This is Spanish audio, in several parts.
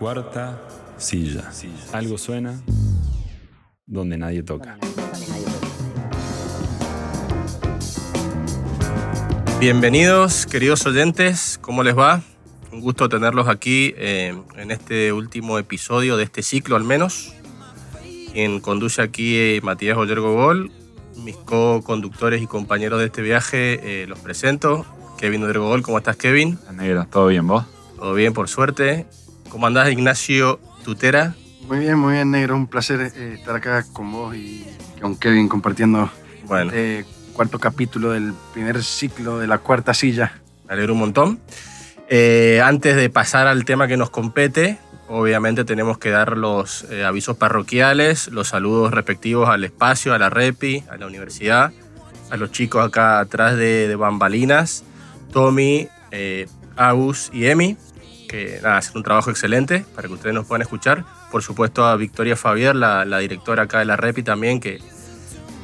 cuarta silla. Algo suena donde nadie toca. Bienvenidos, queridos oyentes, ¿cómo les va? Un gusto tenerlos aquí en este último episodio de este ciclo al menos. Quien conduce aquí Matías Oller Gogol. Mis co-conductores y compañeros de este viaje los presento. Kevin Oller Gogol, ¿cómo estás, Kevin? Negro, ¿todo bien vos? Todo bien, por suerte. ¿Cómo andás, Ignacio Tutera? Muy bien, negro. Un placer estar acá con vos y con Kevin compartiendo este cuarto capítulo del primer ciclo de la cuarta silla. Me alegro un montón. Antes de pasar al tema que nos compete, obviamente tenemos que dar los avisos parroquiales, los saludos respectivos al espacio, a la Repi, a la universidad, a los chicos acá atrás de bambalinas, Tommy, Agus y Emi, que hacen un trabajo excelente para que ustedes nos puedan escuchar. Por supuesto a Victoria Fabier, la directora acá de la Repi también, que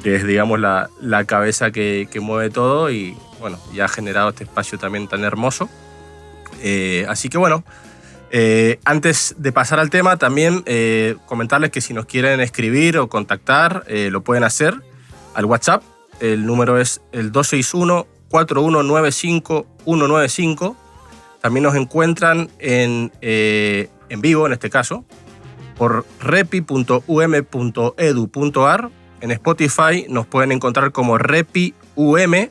es, digamos, la cabeza que mueve todo y, bueno, ya ha generado este espacio también tan hermoso. Así que, bueno, antes de pasar al tema, también comentarles que si nos quieren escribir o contactar, lo pueden hacer al WhatsApp. El número es el 261-4195-195. También nos encuentran en vivo, en este caso, por repi.um.edu.ar. En Spotify nos pueden encontrar como RepiUM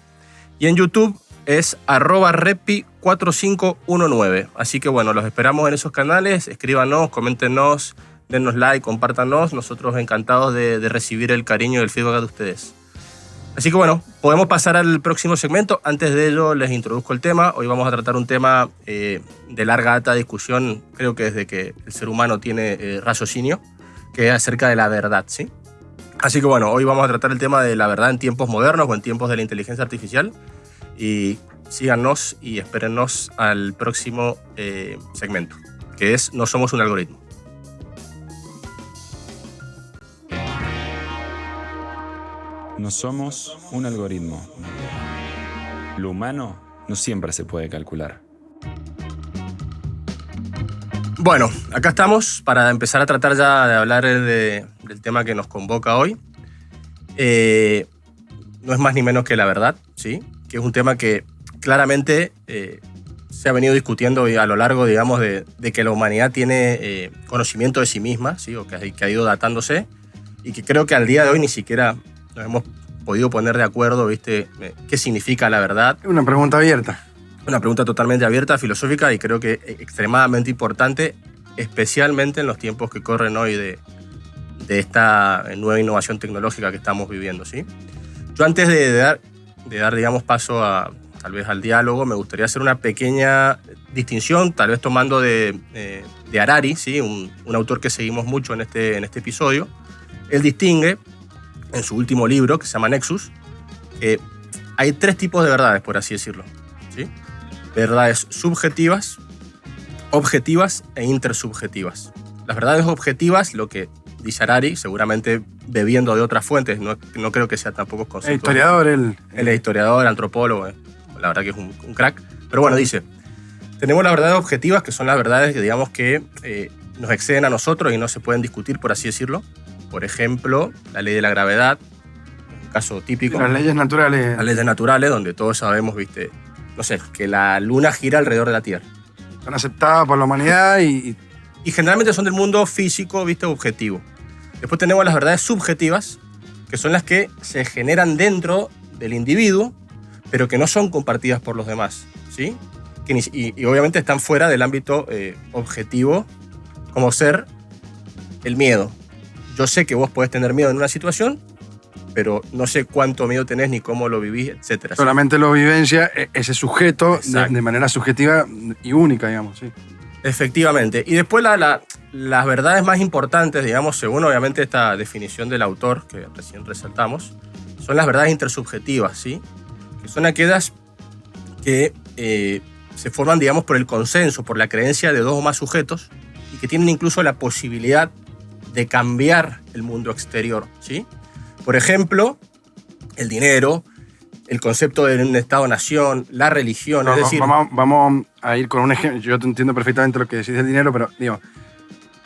y en YouTube es @repi4519. Así que bueno, los esperamos en esos canales. Escríbanos, coméntenos, dennos like, compártanos. Nosotros encantados de recibir el cariño y el feedback de ustedes. Así que bueno, podemos pasar al próximo segmento. Antes de ello les introduzco el tema. Hoy vamos a tratar un tema de larga data de discusión, creo que desde que el ser humano tiene raciocinio, que es acerca de la verdad, ¿sí? Así que bueno, hoy vamos a tratar el tema de la verdad en tiempos modernos o en tiempos de la inteligencia artificial. Y síganos y espérennos al próximo segmento, que es No somos un algoritmo. No somos un algoritmo. Lo humano no siempre se puede calcular. Bueno, acá estamos para empezar a tratar ya de hablar del tema que nos convoca hoy. No es más ni menos que la verdad, ¿sí? Que es un tema que claramente se ha venido discutiendo a lo largo, digamos, de que la humanidad tiene conocimiento de sí misma, ¿sí? O que ha ido datándose, y que creo que al día de hoy ni siquiera nos hemos podido poner de acuerdo, ¿viste? ¿Qué significa la verdad? Una pregunta abierta. Una pregunta totalmente abierta, filosófica, y creo que extremadamente importante, especialmente en los tiempos que corren hoy de esta nueva innovación tecnológica que estamos viviendo, ¿sí? Yo antes de dar, digamos, paso tal vez al diálogo, me gustaría hacer una pequeña distinción, tal vez tomando de Harari, ¿sí? Un autor que seguimos mucho en este episodio. Él distingue en su último libro, que se llama Nexus, hay tres tipos de verdades, por así decirlo, ¿sí? Verdades subjetivas, objetivas e intersubjetivas. Las verdades objetivas, lo que dice Harari, seguramente bebiendo de otras fuentes, no creo que sea tampoco concepto. El historiador, Él es historiador, antropólogo, la verdad que es un crack. Pero bueno, dice, tenemos las verdades objetivas, que son las verdades que, digamos, que nos exceden a nosotros y no se pueden discutir, por así decirlo. Por ejemplo, la ley de la gravedad, un caso típico. Las leyes naturales. Las leyes naturales, donde todos sabemos, ¿viste? No sé, que la luna gira alrededor de la Tierra. Son aceptadas por la humanidad y generalmente son del mundo físico, ¿viste? Objetivo. Después tenemos las verdades subjetivas, que son las que se generan dentro del individuo, pero que no son compartidas por los demás, ¿sí? Y obviamente están fuera del ámbito objetivo, como ser el miedo. Yo sé que vos podés tener miedo en una situación, pero no sé cuánto miedo tenés ni cómo lo vivís, etc. Solamente lo vivencia ese sujeto de manera subjetiva y única, digamos, sí. Efectivamente. Y después las verdades más importantes, digamos, según obviamente esta definición del autor que recién resaltamos, son las verdades intersubjetivas, ¿sí? Que son aquellas que se forman, digamos, por el consenso, por la creencia de dos o más sujetos y que tienen incluso la posibilidad de cambiar el mundo exterior, ¿sí? Por ejemplo, el dinero, el concepto de un Estado-nación, la religión, es decir... Vamos a ir con un ejemplo. Yo te entiendo perfectamente lo que decís del dinero, pero digo,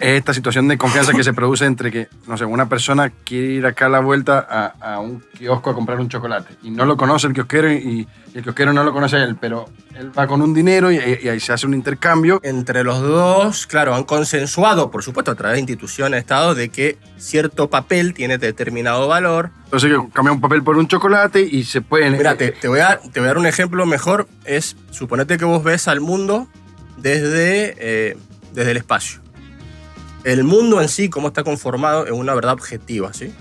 es esta situación de confianza que se produce entre que, no sé, una persona quiere ir acá a la vuelta a un kiosco a comprar un chocolate y no lo conoce el kiosquero y el kiosquero no lo conoce a él, pero él va con un dinero y ahí se hace un intercambio. Entre los dos, claro, han consensuado, por supuesto, a través de instituciones de Estado, de que cierto papel tiene determinado valor. Entonces cambia un papel por un chocolate y se pueden... Mira, te voy a dar un ejemplo mejor. Suponete que vos ves al mundo desde el espacio. El mundo en sí, cómo está conformado, es una verdad objetiva, ¿sí?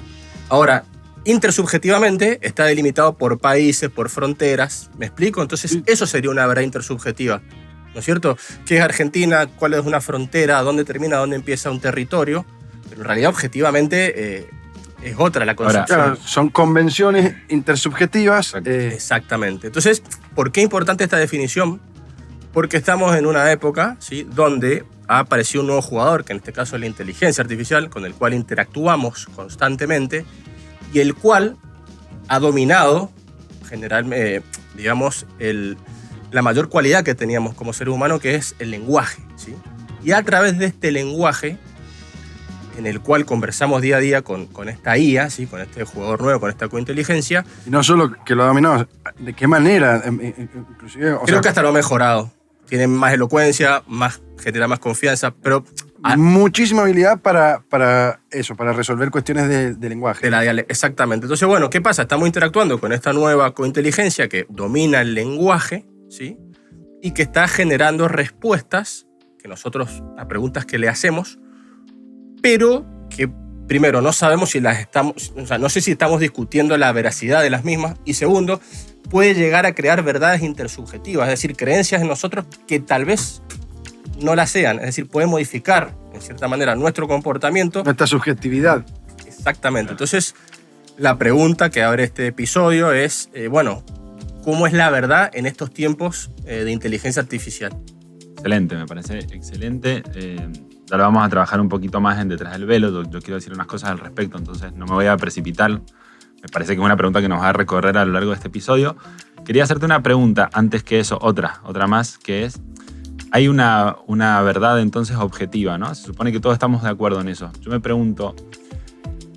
Ahora, intersubjetivamente está delimitado por países, por fronteras. ¿Me explico? Entonces, sí. Eso sería una verdad intersubjetiva, ¿no es cierto? ¿Qué es Argentina? ¿Cuál es una frontera? ¿Dónde termina? ¿Dónde empieza un territorio? Pero en realidad, objetivamente, es otra la concepción. Claro, son convenciones intersubjetivas. Exactamente. Entonces, ¿por qué es importante esta definición? Porque estamos en una época, ¿sí?, donde ha aparecido un nuevo jugador, que en este caso es la inteligencia artificial, con el cual interactuamos constantemente y el cual ha dominado, digamos, la mayor cualidad que teníamos como ser humano, que es el lenguaje, ¿sí? Y a través de este lenguaje, en el cual conversamos día a día con esta IA, ¿sí?, con este jugador nuevo, con esta cointeligencia. Y no solo que lo ha dominado, ¿de qué manera? Inclusive, creo que hasta lo ha mejorado. Tiene más elocuencia, genera más confianza, pero... muchísima habilidad para eso, para resolver cuestiones de lenguaje. Exactamente. Entonces, bueno, ¿qué pasa? Estamos interactuando con esta nueva cointeligencia que domina el lenguaje, ¿sí?, y que está generando respuestas a preguntas que le hacemos, pero que, primero, no sabemos si las estamos... O sea, no sé si estamos discutiendo la veracidad de las mismas, y segundo, puede llegar a crear verdades intersubjetivas, es decir, creencias en nosotros que tal vez no las sean. Es decir, puede modificar, en cierta manera, nuestro comportamiento. Nuestra subjetividad. Exactamente. Entonces, la pregunta que abre este episodio es, ¿cómo es la verdad en estos tiempos de inteligencia artificial? Excelente, me parece excelente. Ya lo vamos a trabajar un poquito más en Detrás del Velo. Yo quiero decir unas cosas al respecto, entonces no me voy a precipitar. Me parece que es una pregunta que nos va a recorrer a lo largo de este episodio. Quería hacerte una pregunta, antes que eso, otra más, que es, hay una verdad entonces objetiva, ¿no? Se supone que todos estamos de acuerdo en eso. Yo me pregunto,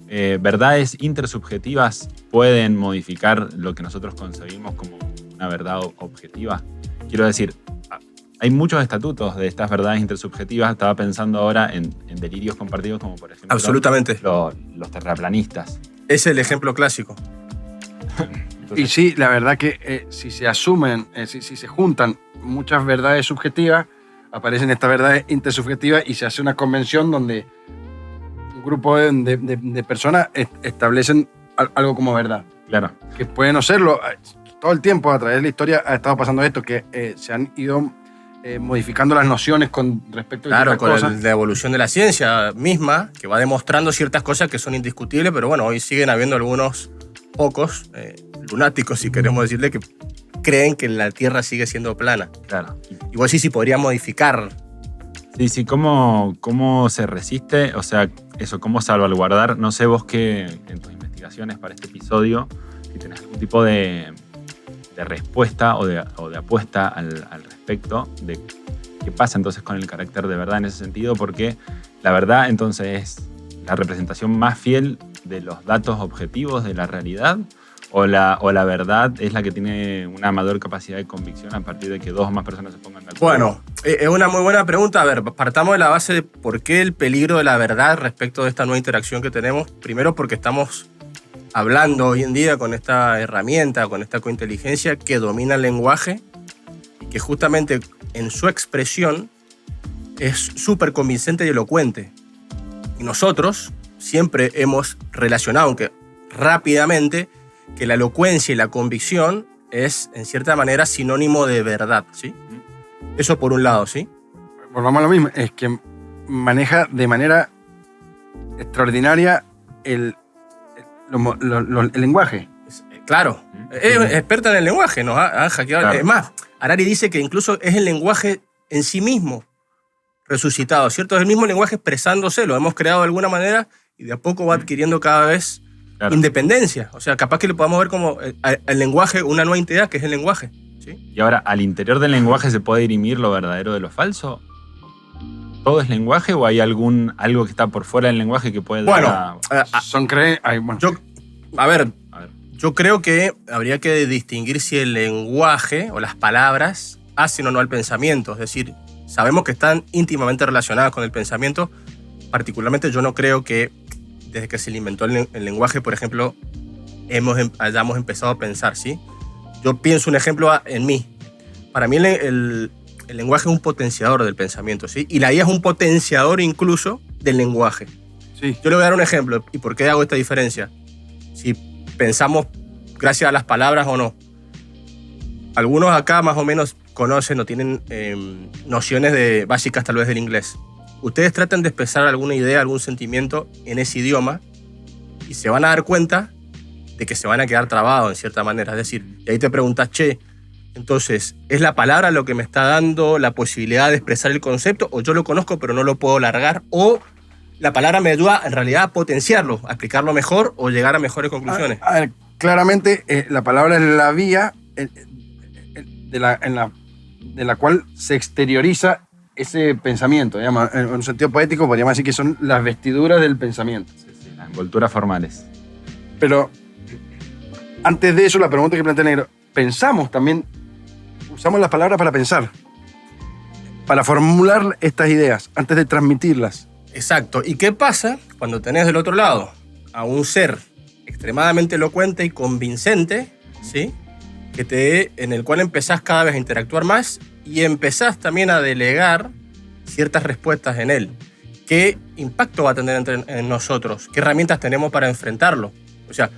¿verdades intersubjetivas pueden modificar lo que nosotros concebimos como una verdad objetiva? Quiero decir, hay muchos estatutos de estas verdades intersubjetivas. Estaba pensando ahora en delirios compartidos, como por ejemplo... Absolutamente. Los terraplanistas. Es el ejemplo clásico. Entonces, y sí, la verdad que si se asumen, si se juntan muchas verdades subjetivas, aparecen estas verdades intersubjetivas y se hace una convención donde un grupo de personas establecen algo como verdad. Claro. Que puede no serlo. Todo el tiempo a través de la historia ha estado pasando esto, que se han ido modificando las nociones con respecto a ciertas cosas. Claro, con la evolución de la ciencia misma, que va demostrando ciertas cosas que son indiscutibles, pero bueno, hoy siguen habiendo algunos pocos lunáticos, si queremos decirle, que creen que la Tierra sigue siendo plana. Claro. Igual sí podría modificar. Sí, ¿cómo se resiste? O sea, eso, ¿cómo salvaguardar? No sé vos qué, en tus investigaciones para este episodio, si tenés algún tipo de respuesta o de apuesta al respecto de qué pasa entonces con el carácter de verdad en ese sentido, porque la verdad entonces es la representación más fiel de los datos objetivos de la realidad, o la verdad es la que tiene una mayor capacidad de convicción a partir de que dos o más personas se pongan de acuerdo. Bueno, es una muy buena pregunta. A ver, partamos de la base de por qué el peligro de la verdad respecto de esta nueva interacción que tenemos. Primero, porque estamos hablando hoy en día con esta herramienta, con esta cointeligencia que domina el lenguaje y que justamente en su expresión es súper convincente y elocuente. Y nosotros siempre hemos relacionado, aunque rápidamente, que la elocuencia y la convicción es, en cierta manera, sinónimo de verdad, ¿sí? Eso por un lado, ¿sí? Volvamos a lo mismo, es que maneja de manera extraordinaria el lenguaje. Claro, es experta en el lenguaje, nos ha hackeado. Claro. Es más, Harari dice que incluso es el lenguaje en sí mismo resucitado, ¿cierto? Es el mismo lenguaje expresándose, lo hemos creado de alguna manera y de a poco va adquiriendo cada vez independencia. O sea, capaz que le podamos ver como el lenguaje, una nueva entidad que es el lenguaje, ¿sí? Y ahora, ¿al interior del lenguaje se puede dirimir lo verdadero de lo falso? todo es lenguaje o hay algo que está por fuera del lenguaje que puede dar son bueno. Yo creo que habría que distinguir si el lenguaje o las palabras hacen o no al pensamiento. Es decir, sabemos que están íntimamente relacionadas con el pensamiento. Particularmente yo no creo que desde que se le inventó el lenguaje, por ejemplo, hayamos empezado a pensar, ¿sí? Yo pienso un ejemplo en mí. Para mí el lenguaje es un potenciador del pensamiento, ¿sí? Y la IA es un potenciador incluso del lenguaje. Sí. Yo le voy a dar un ejemplo. ¿Y por qué hago esta diferencia? Si pensamos gracias a las palabras o no. Algunos acá más o menos conocen o tienen nociones básicas tal vez del inglés. Ustedes tratan de expresar alguna idea, algún sentimiento en ese idioma y se van a dar cuenta de que se van a quedar trabados en cierta manera. Es decir, y ahí te preguntas, entonces, ¿es la palabra lo que me está dando la posibilidad de expresar el concepto o yo lo conozco pero no lo puedo largar? ¿O la palabra me ayuda en realidad a potenciarlo, a explicarlo mejor o llegar a mejores conclusiones? A ver, claramente la palabra es la vía de la cual se exterioriza ese pensamiento. En un sentido poético podríamos decir que son las vestiduras del pensamiento. Sí, las envolturas formales. Pero antes de eso, la pregunta que plantea Negro, pensamos también, usamos las palabras para pensar, para formular estas ideas, antes de transmitirlas. Exacto. ¿Y qué pasa cuando tenés del otro lado a un ser extremadamente elocuente y convincente, ¿sí? En el cual empezás cada vez a interactuar más y empezás también a delegar ciertas respuestas en él? ¿Qué impacto va a tener en nosotros? ¿Qué herramientas tenemos para enfrentarlo? O sea,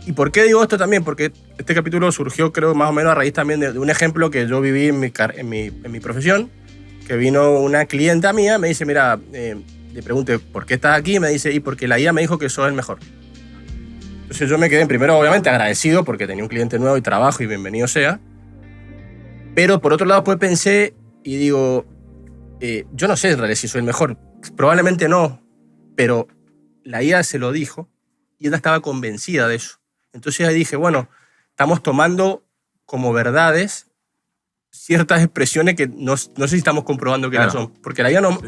¿y por qué digo esto también? Porque este capítulo surgió, creo, más o menos a raíz también de un ejemplo que yo viví en mi profesión, que vino una clienta mía, me dice, mira, le pregunté, ¿por qué estás aquí? Y me dice, y porque la IA me dijo que sos el mejor. Entonces yo me quedé primero, obviamente, agradecido porque tenía un cliente nuevo y trabajo y bienvenido sea. Pero por otro lado, pues pensé y digo, yo no sé en realidad si soy el mejor. Probablemente no, pero la IA se lo dijo y ella estaba convencida de eso. Entonces ahí dije, bueno, estamos tomando como verdades ciertas expresiones que no sé si estamos comprobando que no son. Porque la IA no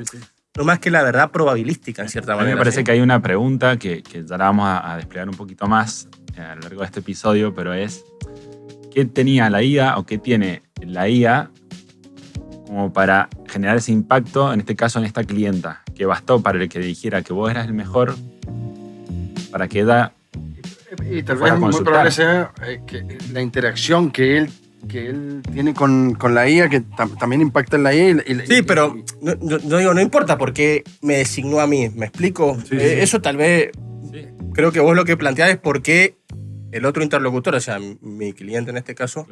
más que la verdad probabilística, en cierta manera. A mí me parece que hay una pregunta que ya la vamos a desplegar un poquito más a lo largo de este episodio, pero es, ¿qué tenía la IA o qué tiene la IA como para generar ese impacto, en este caso en esta clienta, que bastó para el que dijera que vos eras el mejor, para que ella y tal vez muy probable sea que la interacción que él tiene con la IA, que también impacta en la IA. Sí, pero no importa porque me designó a mí, ¿me explico? Sí. Eso tal vez, creo que vos lo que planteás es por qué el otro interlocutor, o sea, mi cliente en este caso,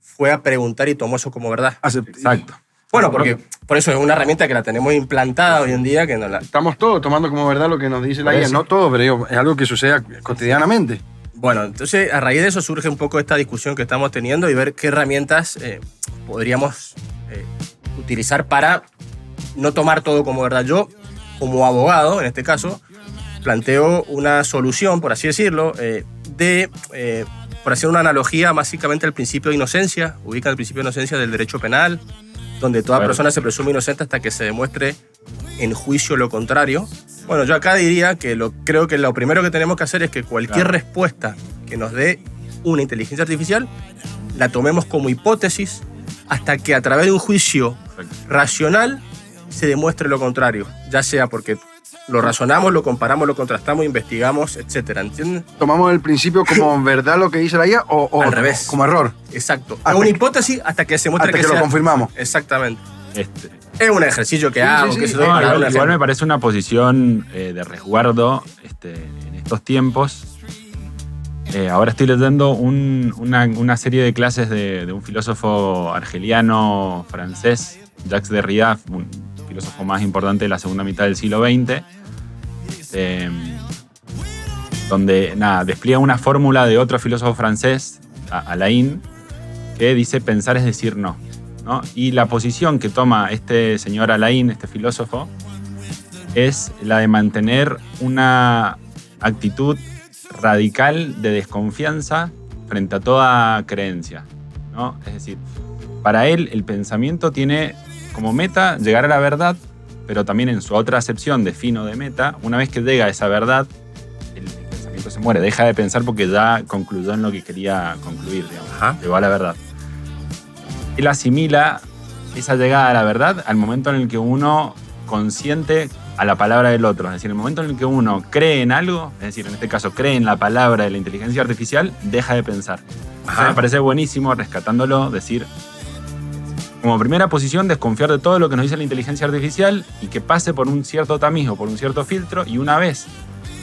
fue a preguntar y tomó eso como verdad. Exacto. Bueno, porque por eso es una herramienta que la tenemos implantada hoy en día. Que no la... Estamos todos tomando como verdad lo que nos dice la IA. No todo, pero es algo que sucede cotidianamente. Bueno, entonces a raíz de eso surge un poco esta discusión que estamos teniendo y ver qué herramientas podríamos utilizar para no tomar todo como verdad. Yo, como abogado, en este caso, planteo una solución, por así decirlo, por hacer una analogía básicamente al principio de inocencia. Ubican el principio de inocencia del derecho penal, donde toda persona se presume inocente hasta que se demuestre en juicio lo contrario. Bueno, yo acá diría que creo que lo primero que tenemos que hacer es que cualquier respuesta que nos dé una inteligencia artificial la tomemos como hipótesis hasta que a través de un juicio racional se demuestre lo contrario, ya sea porque lo razonamos, lo comparamos, lo contrastamos, investigamos, etcétera, ¿entienden? ¿Tomamos el principio como verdad lo que dice la IA o al revés? Como error. Exacto. Es una hipótesis hasta que se muestre hasta que lo confirmamos. Exactamente. Es un ejercicio que hago. Sí. Igual me parece una posición de resguardo en estos tiempos. Ahora estoy leyendo una serie de clases de un filósofo argeliano francés, Jacques Derrida, un filósofo más importante de la segunda mitad del siglo XX, donde despliega una fórmula de otro filósofo francés, Alain, que dice pensar es decir no. Y la posición que toma este señor Alain, este filósofo, es la de mantener una actitud radical de desconfianza frente a toda creencia, ¿no? Es decir, para él el pensamiento tiene como meta llegar a la verdad pero también en su otra acepción de fin o de meta, una vez que llega a esa verdad, el pensamiento se muere, deja de pensar porque ya concluyó en lo que quería concluir, digamos, llegó a la verdad. Él asimila esa llegada a la verdad al momento en el que uno consiente a la palabra del otro. Es decir, el momento en el que uno cree en algo, es decir, en este caso cree en la palabra de la inteligencia artificial, deja de pensar. Entonces, me parece buenísimo, rescatándolo, decir, como primera posición, desconfiar de todo lo que nos dice la inteligencia artificial y que pase por un cierto tamiz o por un cierto filtro, y una vez,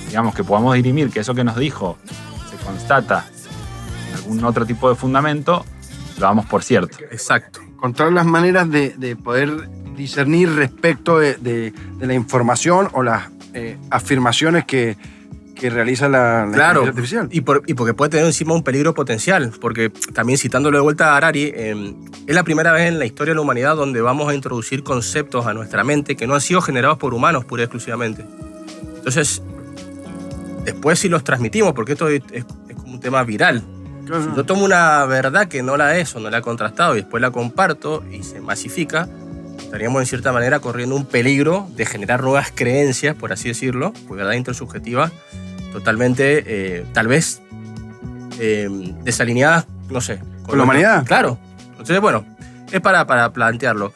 digamos, que podamos dirimir que eso que nos dijo se constata en algún otro tipo de fundamento, lo damos por cierto. Exacto. Encontrar las maneras de poder discernir respecto de la información o las afirmaciones que realiza la inteligencia artificial. Y porque puede tener encima un peligro potencial, porque también citándolo de vuelta a Harari, es la primera vez en la historia de la humanidad donde vamos a introducir conceptos a nuestra mente que no han sido generados por humanos pura y exclusivamente. Entonces, después si los transmitimos, porque esto es como un tema viral. Claro. Si yo tomo una verdad que no la es o no la he contrastado y después la comparto y se masifica, estaríamos en cierta manera corriendo un peligro de generar nuevas creencias, por así decirlo, pues verdad intersubjetiva, totalmente, tal vez, desalineadas, no sé. ¿Con la humanidad? Claro. Entonces, bueno, es para plantearlo.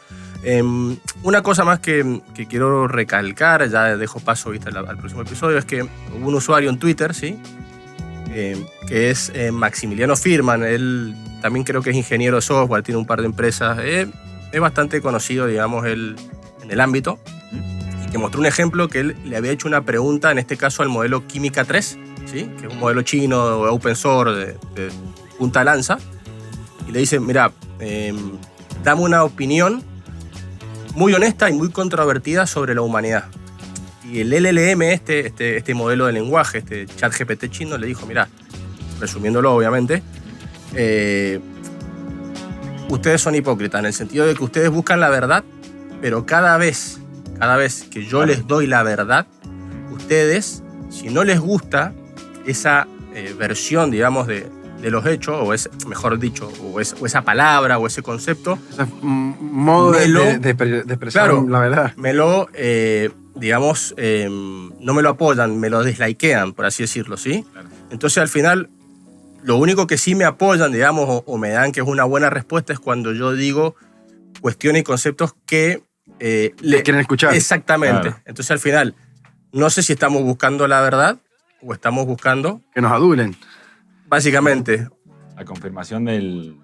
Una cosa más que quiero recalcar, ya dejo paso al próximo episodio, es que hubo un usuario en Twitter, ¿sí? Que es Maximiliano Firman. Él también creo que es ingeniero de software, tiene un par de empresas. Es bastante conocido, digamos, en el ámbito, y que mostró un ejemplo que él le había hecho una pregunta, en este caso al modelo Química 3, ¿sí? Que es un modelo chino, open source, de punta lanza, y le dice, mira, dame una opinión muy honesta y muy controvertida sobre la humanidad. Y el LLM, este modelo de lenguaje, este ChatGPT chino, le dijo, mira, resumiéndolo obviamente, ustedes son hipócritas en el sentido de que ustedes buscan la verdad, pero cada vez que yo les doy la verdad, ustedes, si no les gusta esa versión, digamos, de los hechos, mejor dicho, o esa palabra o ese concepto, ese modo de expresar, claro, la verdad. Digamos, no me lo apoyan, me lo dislikean, por así decirlo, ¿sí? Claro. Entonces, al final, lo único que sí me apoyan, digamos, o me dan que es una buena respuesta es cuando yo digo cuestiones y conceptos que le quieren escuchar. Exactamente. Claro. Entonces, al final, no sé si estamos buscando la verdad o estamos buscando que nos adulen. Básicamente. La confirmación del...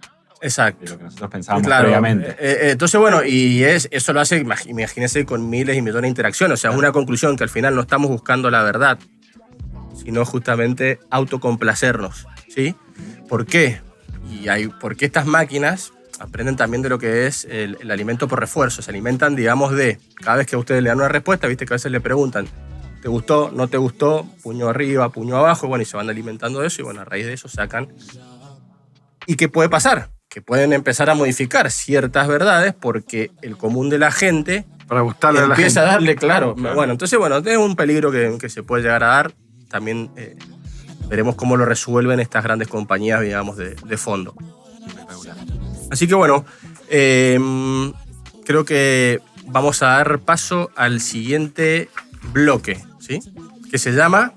Exacto. De lo que nosotros pensábamos previamente. Entonces, bueno, y eso lo hace, imagínense, con miles y millones de interacciones. O sea, es una conclusión que al final no estamos buscando la verdad, sino justamente autocomplacernos, ¿sí? ¿Por qué? Porque estas máquinas aprenden también de lo que es el alimento por refuerzo. Se alimentan, digamos, de cada vez que a ustedes le dan una respuesta, viste que a veces le preguntan, ¿te gustó? ¿No te gustó? Puño arriba, puño abajo, bueno, y se van alimentando de eso, y bueno, a raíz de eso sacan. ¿Y qué puede pasar? Que pueden empezar a modificar ciertas verdades porque el común de la gente para gustarle empieza a darle, claro. Bueno, entonces, bueno, es un peligro que se puede llegar a dar. También veremos cómo lo resuelven estas grandes compañías, digamos, de fondo. Así que, bueno, creo que vamos a dar paso al siguiente bloque, ¿sí? Que se llama...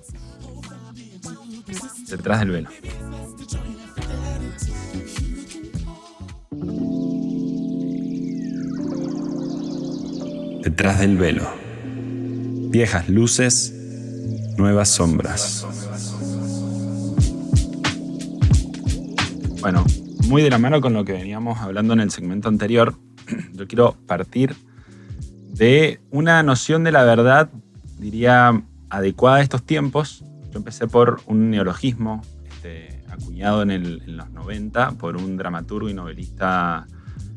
Detrás del velo. Detrás del velo. Viejas luces, nuevas sombras. Bueno, muy de la mano con lo que veníamos hablando en el segmento anterior, yo quiero partir de una noción de la verdad, diría, adecuada a estos tiempos. Yo empecé por un neologismo acuñado en los 90 por un dramaturgo y novelista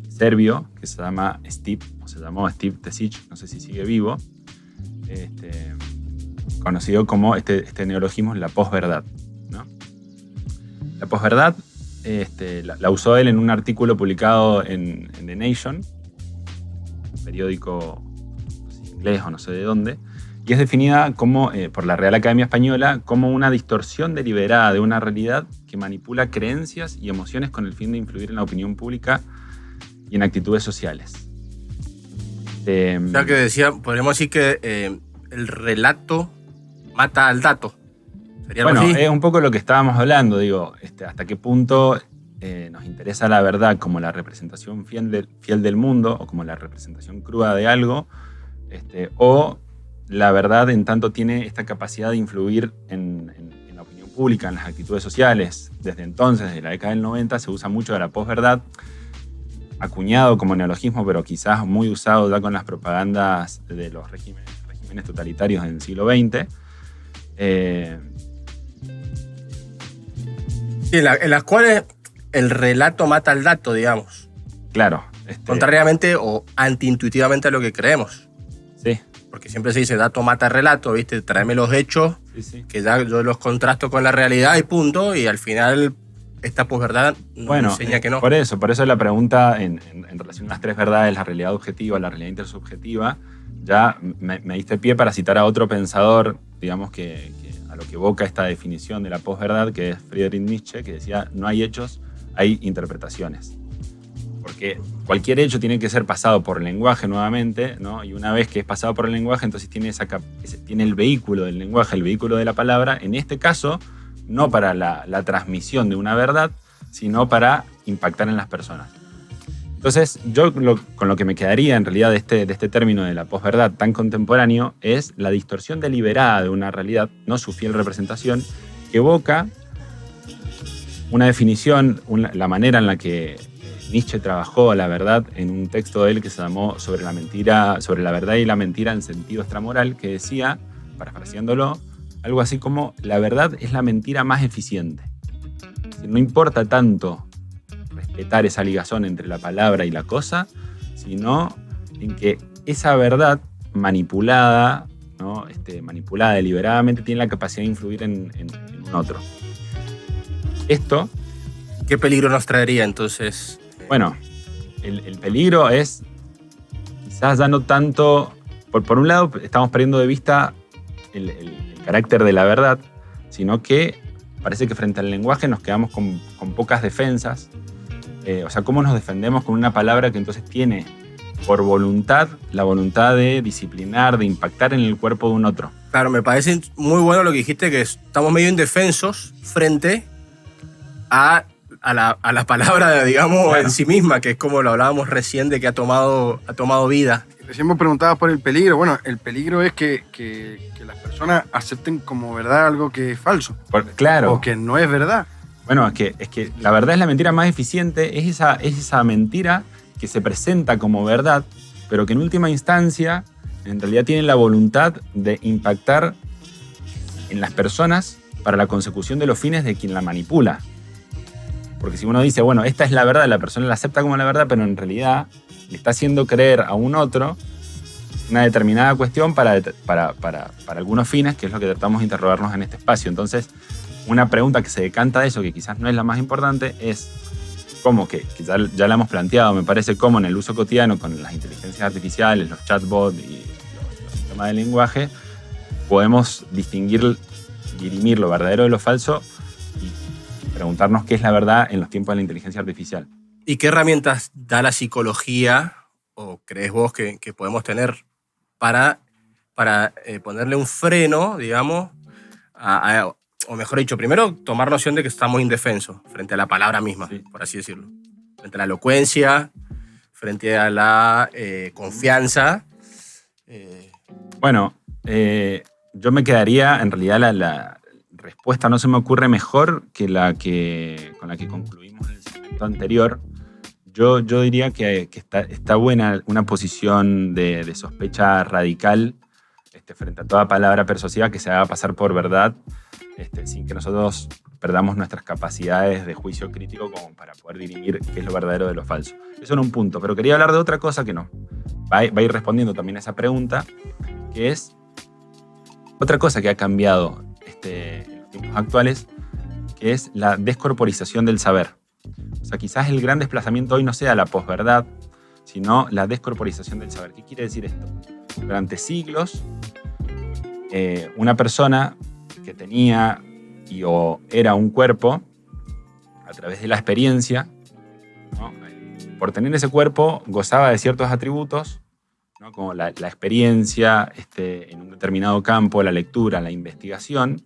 serbio que se llamó Steve Tesic, no sé si sigue vivo, conocido como este neologismo es la posverdad, ¿no? La posverdad la usó él en un artículo publicado en The Nation, un periódico inglés o no sé de dónde, y es definida como, por la Real Academia Española como una distorsión deliberada de una realidad que manipula creencias y emociones con el fin de influir en la opinión pública y en actitudes sociales. O sea, que podríamos decir que el relato mata al dato. ¿Sería algo así? Es un poco lo que estábamos hablando, digo, hasta qué punto nos interesa la verdad como la representación fiel del mundo o como la representación cruda de algo, o la verdad en tanto tiene esta capacidad de influir en la opinión pública, en las actitudes sociales. Desde entonces, desde la década del 90, se usa mucho de la posverdad, acuñado como neologismo, pero quizás muy usado ya con las propagandas de los regímenes totalitarios del siglo XX. Sí, en las cuales el relato mata al dato, digamos. Claro. Contrariamente o antiintuitivamente a lo que creemos. Sí. Porque siempre se dice dato mata relato, ¿viste? Tráeme los hechos, Sí. que ya yo los contrasto con la realidad y punto, y al final esta posverdad nos enseña que no. Por eso la pregunta en relación a las tres verdades, la realidad objetiva, la realidad intersubjetiva, ya me diste pie para citar a otro pensador, digamos, que a lo que evoca esta definición de la posverdad, que es Friedrich Nietzsche, que decía, no hay hechos, hay interpretaciones. Porque cualquier hecho tiene que ser pasado por el lenguaje nuevamente, ¿no? Y una vez que es pasado por el lenguaje, entonces tiene el vehículo del lenguaje, el vehículo de la palabra, en este caso, no para la transmisión de una verdad, sino para impactar en las personas. Entonces, yo con lo que me quedaría en realidad de este término de la posverdad tan contemporáneo es la distorsión deliberada de una realidad, no su fiel representación, que evoca una definición, la manera en la que Nietzsche trabajó la verdad en un texto de él que se llamó sobre la verdad y la mentira en sentido extramoral, que decía, parafraseándolo, algo así como, la verdad es la mentira más eficiente. No importa tanto respetar esa ligazón entre la palabra y la cosa, sino en que esa verdad manipulada, ¿no? Manipulada deliberadamente, tiene la capacidad de influir en un otro. Esto... ¿Qué peligro nos traería entonces? Bueno, el peligro es quizás ya no tanto... Por un lado, estamos perdiendo de vista el carácter de la verdad, sino que parece que frente al lenguaje nos quedamos con pocas defensas. O sea, ¿cómo nos defendemos con una palabra que entonces tiene por voluntad la voluntad de disciplinar, de impactar en el cuerpo de un otro? Claro, me parece muy bueno lo que dijiste, que estamos medio indefensos frente a la palabra, digamos, claro, en sí misma, que es como lo hablábamos recién de que ha tomado vida. Recién me preguntabas por el peligro. Bueno, el peligro es que las personas acepten como verdad algo que es falso. Claro. O que no es verdad. Bueno, es que la verdad es la mentira más eficiente, es esa mentira que se presenta como verdad, pero que en última instancia en realidad tiene la voluntad de impactar en las personas para la consecución de los fines de quien la manipula. Porque si uno dice, bueno, esta es la verdad, la persona la acepta como la verdad, pero en realidad le está haciendo creer a un otro una determinada cuestión para algunos fines, que es lo que tratamos de interrogarnos en este espacio. Entonces, una pregunta que se decanta de eso, que quizás no es la más importante, es cómo, que ya la hemos planteado, me parece, cómo en el uso cotidiano con las inteligencias artificiales, los chatbots y los sistemas de lenguaje, podemos distinguir, dirimir lo verdadero de lo falso y preguntarnos qué es la verdad en los tiempos de la inteligencia artificial. ¿Y qué herramientas da la psicología, o crees vos que podemos tener para ponerle un freno, digamos, o mejor dicho, primero tomar noción de que estamos indefensos frente a la palabra misma, sí, por así decirlo, frente a la elocuencia, frente a la confianza? Bueno, yo me quedaría, en realidad la respuesta no se me ocurre mejor que con la que concluimos en el segmento anterior. Yo diría que está buena una posición de sospecha radical frente a toda palabra persuasiva que se haga pasar por verdad, sin que nosotros perdamos nuestras capacidades de juicio crítico como para poder dirimir qué es lo verdadero de lo falso. Eso en un punto, pero quería hablar de otra cosa que no. Va a ir respondiendo también a esa pregunta, que es otra cosa que ha cambiado en los tiempos actuales, que es la descorporización del saber. O sea, quizás el gran desplazamiento hoy no sea la posverdad, sino la descorporización del saber. ¿Qué quiere decir esto? Durante siglos, una persona que tenía o era un cuerpo, a través de la experiencia, ¿no? Por tener ese cuerpo, gozaba de ciertos atributos, ¿no? Como la experiencia en un determinado campo, la lectura, la investigación,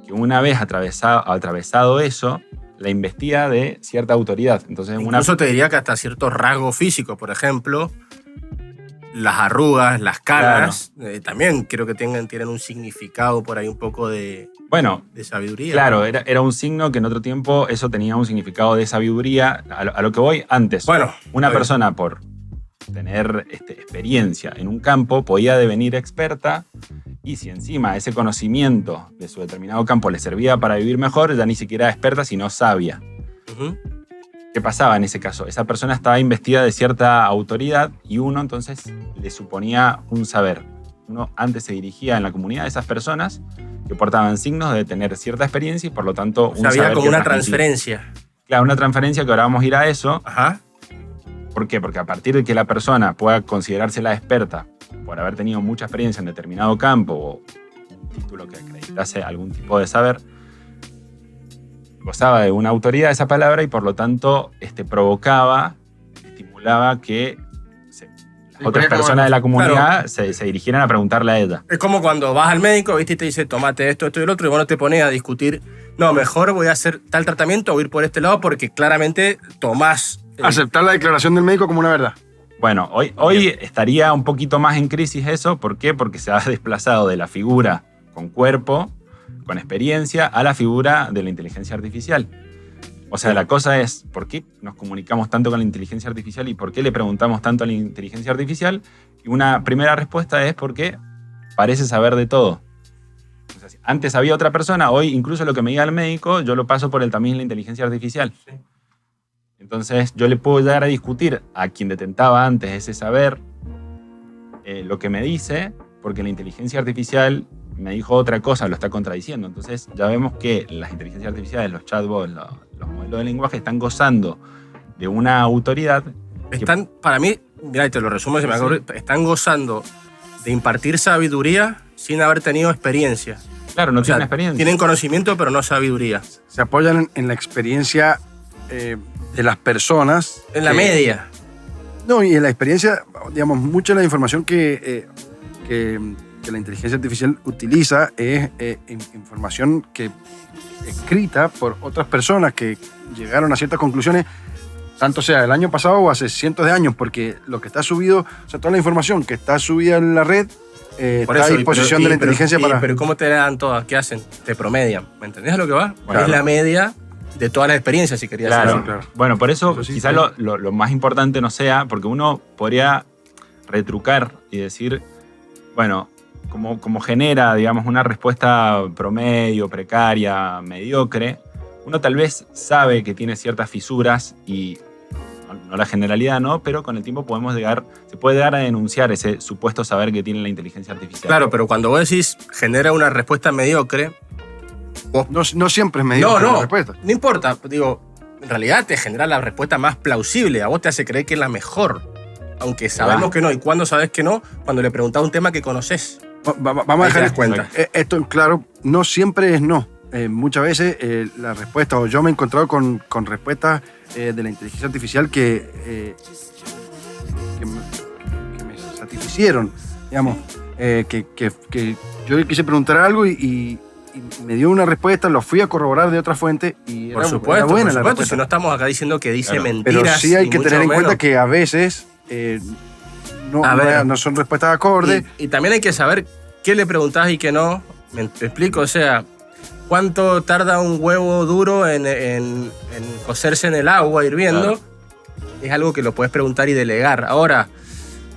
que una vez atravesado eso, la investiga de cierta autoridad. Entonces, incluso te diría que hasta ciertos rasgos físicos, por ejemplo, las arrugas, las canas, también creo que tienen un significado por ahí un poco de sabiduría. Claro, era un signo que en otro tiempo eso tenía un significado de sabiduría. A lo que voy antes. Bueno, una persona por tener experiencia en un campo podía devenir experta, y si encima ese conocimiento de su determinado campo le servía para vivir mejor, ya ni siquiera era experta, sino sabia. Uh-huh. ¿Qué pasaba en ese caso? Esa persona estaba investida de cierta autoridad y uno entonces le suponía un saber. Uno antes se dirigía en la comunidad de esas personas que portaban signos de tener cierta experiencia y por lo tanto un saber. Había como una transmitir. Transferencia. Claro, una transferencia que ahora vamos a ir a eso. Ajá. ¿Por qué? Porque a partir de que la persona pueda considerarse la experta por haber tenido mucha experiencia en determinado campo o un título que acreditase algún tipo de saber, gozaba de una autoridad esa palabra y por lo tanto estimulaba que las otras personas de la comunidad se dirigieran a preguntarle a ella. Es como cuando vas al médico, ¿viste? Y te dice, tomate esto, esto y el otro, y vos no te pones a discutir, no, mejor voy a hacer tal tratamiento o ir por este lado porque claramente tomás... Aceptar la declaración del médico como una verdad. Bueno, hoy estaría un poquito más en crisis eso. ¿Por qué? Porque se ha desplazado de la figura con cuerpo, con experiencia, a la figura de la inteligencia artificial. O sea, la cosa es, ¿por qué nos comunicamos tanto con la inteligencia artificial y por qué le preguntamos tanto a la inteligencia artificial? Y una primera respuesta es porque parece saber de todo. O sea, antes había otra persona, hoy incluso lo que me diga el médico, yo lo paso por el tamiz de la inteligencia artificial. Sí. Entonces yo le puedo llegar a discutir a quien detentaba antes ese saber lo que me dice, porque la inteligencia artificial me dijo otra cosa, lo está contradiciendo. Entonces ya vemos que las inteligencias artificiales, los chatbots, los modelos de lenguaje están gozando de una autoridad. Para mí, mira, y te lo resumo, están gozando de impartir sabiduría sin haber tenido experiencia. Claro, no tienen experiencia. Tienen conocimiento, pero no sabiduría. Se apoyan en la experiencia de las personas. En la media. No, y en la experiencia, digamos, mucha de la información que la inteligencia artificial utiliza es información escrita por otras personas que llegaron a ciertas conclusiones, tanto sea el año pasado o hace cientos de años, porque lo que está subido, o sea, toda la información que está subida en la red está a disposición de la inteligencia para... Pero ¿cómo te dan todas? ¿Qué hacen? Te promedian. ¿Me entendés a lo que va? Claro. Es la media de todas las experiencias, si querías decirlo. Claro. Bueno, por eso quizás lo más importante no sea, porque uno podría retrucar y decir, bueno, como genera, digamos, una respuesta promedio, precaria, mediocre, uno tal vez sabe que tiene ciertas fisuras y no la generalidad, ¿no? Pero con el tiempo se puede llegar a denunciar ese supuesto saber que tiene la inteligencia artificial. Claro, pero cuando vos decís genera una respuesta mediocre... No siempre es mediocre la respuesta. No importa. Digo, en realidad te genera la respuesta más plausible. A vos te hace creer que es la mejor. Aunque sabemos que no. ¿Y cuándo sabes que no? Cuando le preguntás un tema que conoces. Vamos a dejar esto en claro. No siempre es no. Muchas veces la respuesta, o yo me he encontrado con respuestas de la inteligencia artificial que me satisficieron. Digamos, que yo le quise preguntar algo y me dio una respuesta, lo fui a corroborar de otra fuente y por supuesto, era buena por la supuesto. respuesta. Si no estamos acá diciendo que dice mentiras. Pero sí hay que tener en cuenta que a veces no son respuestas acordes. Y también hay que saber qué le preguntás y qué no. ¿Me explico? O sea, ¿cuánto tarda un huevo duro en cocerse en el agua hirviendo? Claro. Es algo que lo puedes preguntar y delegar. Ahora,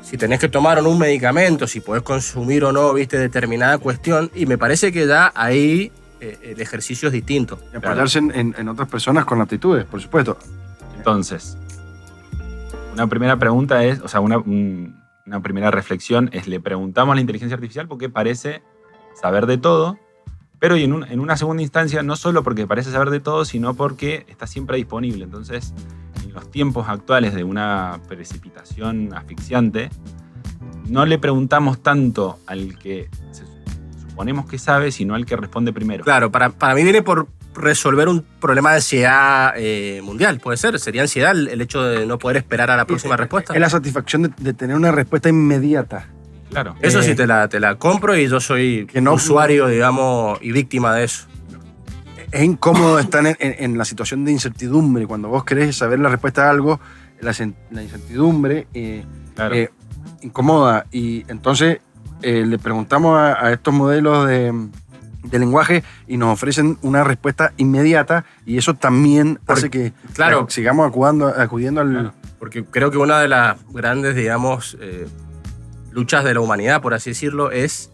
si tenés que tomar un medicamento, si podés consumir o no, viste, determinada cuestión, y me parece que ya ahí el ejercicio es distinto. Y apoyarse en otras personas con aptitudes, por supuesto. Entonces, una primera pregunta es, o sea, una primera reflexión es, le preguntamos a la inteligencia artificial porque parece saber de todo, pero en una segunda instancia, no solo porque parece saber de todo, sino porque está siempre disponible. Entonces, en los tiempos actuales de una precipitación asfixiante, no le preguntamos tanto al que suponemos que sabe, sino al que responde primero. Claro, para mí viene por resolver un problema de ansiedad mundial, puede ser. Sería ansiedad el hecho de no poder esperar a la próxima respuesta. Es la satisfacción de tener una respuesta inmediata. Claro. Eso sí te la compro y yo soy usuario, digamos, y víctima de eso. Es incómodo estar en la situación de incertidumbre. Cuando vos querés saber la respuesta a algo, la incertidumbre Claro. incomoda. Y entonces le preguntamos a estos modelos de lenguaje y nos ofrecen una respuesta inmediata, y eso también hace que sigamos acudiendo al... Claro, porque creo que una de las grandes, digamos, luchas de la humanidad, por así decirlo, es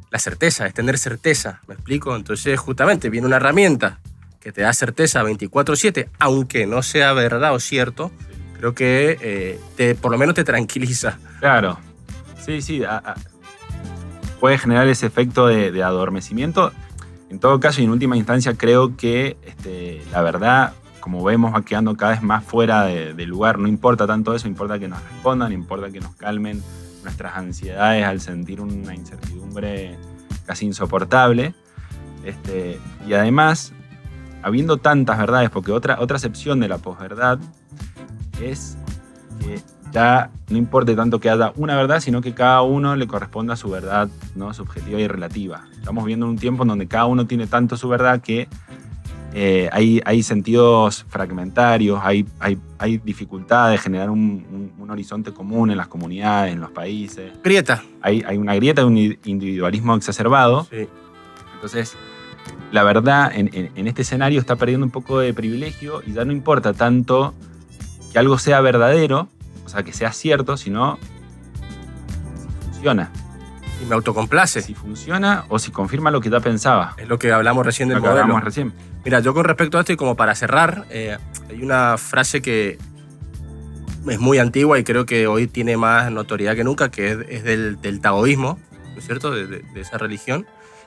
la certeza, es tener certeza. ¿Me explico? Entonces, justamente, viene una herramienta que te da certeza 24/7, aunque no sea verdad o cierto, creo que por lo menos te tranquiliza. Claro. Sí. Puede generar ese efecto de adormecimiento. En todo caso, y en última instancia, creo que la verdad, como vemos, va quedando cada vez más fuera de lugar. No importa tanto eso, importa que nos respondan, importa que nos calmen nuestras ansiedades al sentir una incertidumbre casi insoportable. Y además, habiendo tantas verdades, porque otra acepción de la posverdad es que ya no importa tanto que haya una verdad, sino que cada uno le corresponda a su verdad, ¿no? Subjetiva y relativa. Estamos viendo un tiempo en donde cada uno tiene tanto su verdad que hay sentidos fragmentarios, hay dificultad de generar un horizonte común en las comunidades, en los países. Grieta. Hay una grieta de un individualismo exacerbado. Sí. Entonces, la verdad, en este escenario está perdiendo un poco de privilegio y ya no importa tanto que algo sea verdadero, o sea, que sea cierto, sino si funciona. Y me autocomplace. Si funciona o si confirma lo que ya pensaba. Es lo que hablamos recién del Lo que modelo. hablamos recién. Mira, yo con respecto a esto, y como para cerrar, hay una frase que es muy antigua y creo que hoy tiene más notoriedad que nunca, que es del taoísmo, ¿no es cierto?, de esa religión,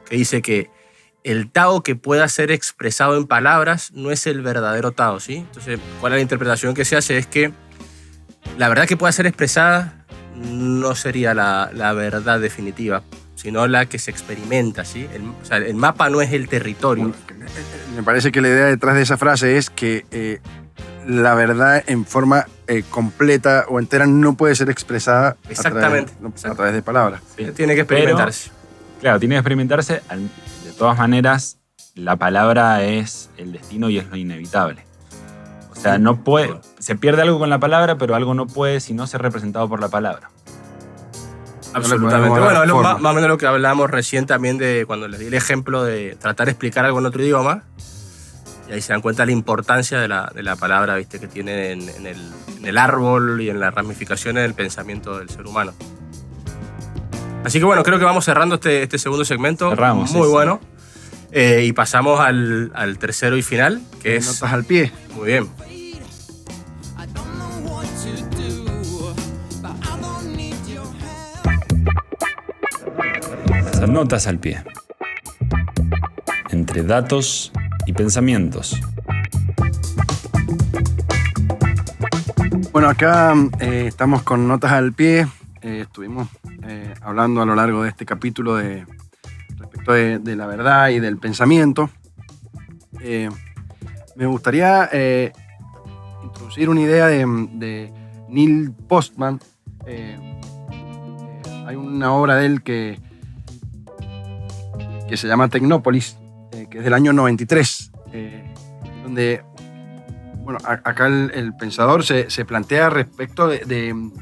que dice que el Tao que pueda ser expresado en palabras no es el verdadero Tao, ¿sí? Entonces, ¿cuál es la interpretación que se hace? Es que la verdad que pueda ser expresada no sería la verdad definitiva, sino la que se experimenta, ¿sí? O sea, el mapa no es el territorio. Me parece que la idea detrás de esa frase es que la verdad en forma completa o entera no puede ser expresada Exactamente. a través de palabras. Sí. Tiene que experimentarse. Pero, claro, tiene que experimentarse. De todas maneras, la palabra es el destino y es lo inevitable. O sea, no puede, se pierde algo con la palabra, pero algo no puede si no ser representado por la palabra. Absolutamente. Bueno, es más o menos lo que hablamos recién también de cuando les di el ejemplo de tratar de explicar algo en otro idioma. Y ahí se dan cuenta de la importancia de la palabra, ¿viste?, que tiene en el árbol y en las ramificaciones del pensamiento del ser humano. Así que bueno, creo que vamos cerrando este segundo segmento. Cerramos. Muy bueno. Y pasamos al tercero y final, que es... Notas al pie. Muy bien. Notas al pie. Entre datos y pensamientos. Bueno, acá estamos con notas al pie. Estuvimos hablando a lo largo de este capítulo respecto de la verdad y del pensamiento. Me gustaría introducir una idea de Neil Postman. Hay una obra de él que se llama Tecnópolis, que es del año 93, donde, bueno, acá el pensador se plantea respecto del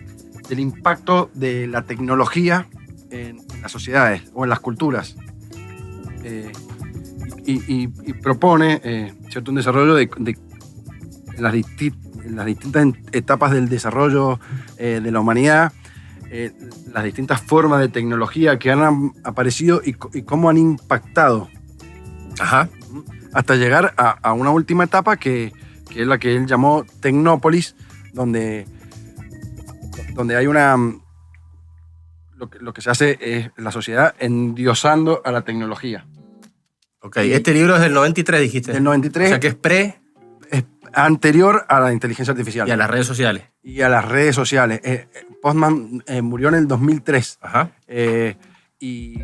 impacto de la tecnología en las sociedades o en las culturas. Y propone ¿cierto?, un desarrollo en las distintas etapas del desarrollo de la humanidad, las distintas formas de tecnología que han aparecido y cómo han impactado. Ajá. Hasta llegar a una última etapa que es la que él llamó Tecnópolis, donde hay lo que se hace es la sociedad endiosando a la tecnología. Ok, este libro es del 93, dijiste. Del 93. O sea que es anterior a la inteligencia artificial. y a las redes sociales. Y a las redes sociales. Postman murió en el 2003. Ajá. Y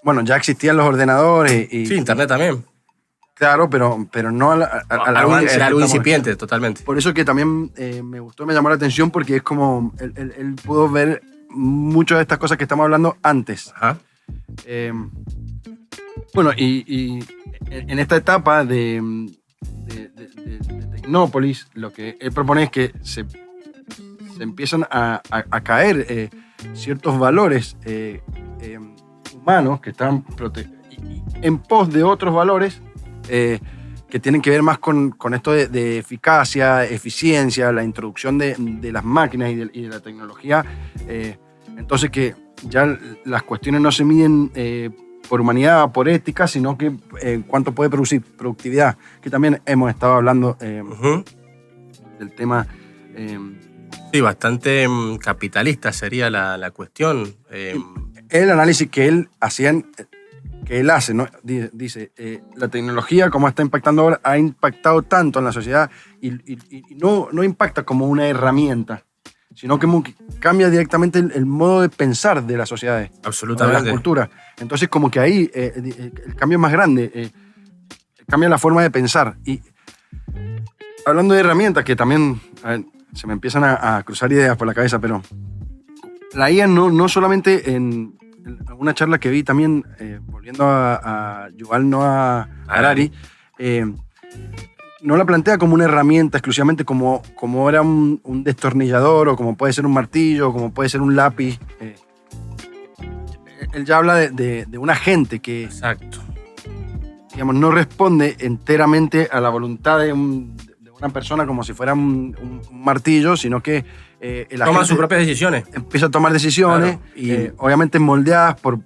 bueno, ya existían los ordenadores. Sí, internet también. Claro, pero no era algo incipiente, totalmente. Por eso que también me gustó, me llamó la atención, porque es como él pudo ver muchas de estas cosas que estamos hablando antes. Ajá. Bueno, y en esta etapa de Tecnópolis, lo que él propone es que se empiezan a caer ciertos valores humanos que están en pos de otros valores que tienen que ver más con esto de eficacia, eficiencia, la introducción de las máquinas y de la tecnología. Entonces que ya las cuestiones no se miden por humanidad, por ética, sino que en cuánto puede producir productividad, que también hemos estado hablando del tema. Sí, bastante capitalista sería la cuestión. El análisis que él hace, ¿no? Dice, la tecnología, como está impactando ahora, ha impactado tanto en la sociedad y no impacta como una herramienta, sino que cambia directamente el modo de pensar de las sociedades. Absolutamente. De la cultura. Entonces, como que ahí el cambio es más grande, cambia la forma de pensar. Y hablando de herramientas, que también se me empiezan a cruzar ideas por la cabeza, pero la IA no solamente en una charla que vi también, volviendo a Yuval Noah Harari, no la plantea como una herramienta exclusivamente como era un destornillador, o como puede ser un martillo, como puede ser un lápiz. Él ya habla de un agente que, exacto, digamos, no responde enteramente a la voluntad de una persona como si fuera un martillo, sino que el toma sus propias decisiones. Empieza a tomar decisiones, claro, y obviamente moldeadas por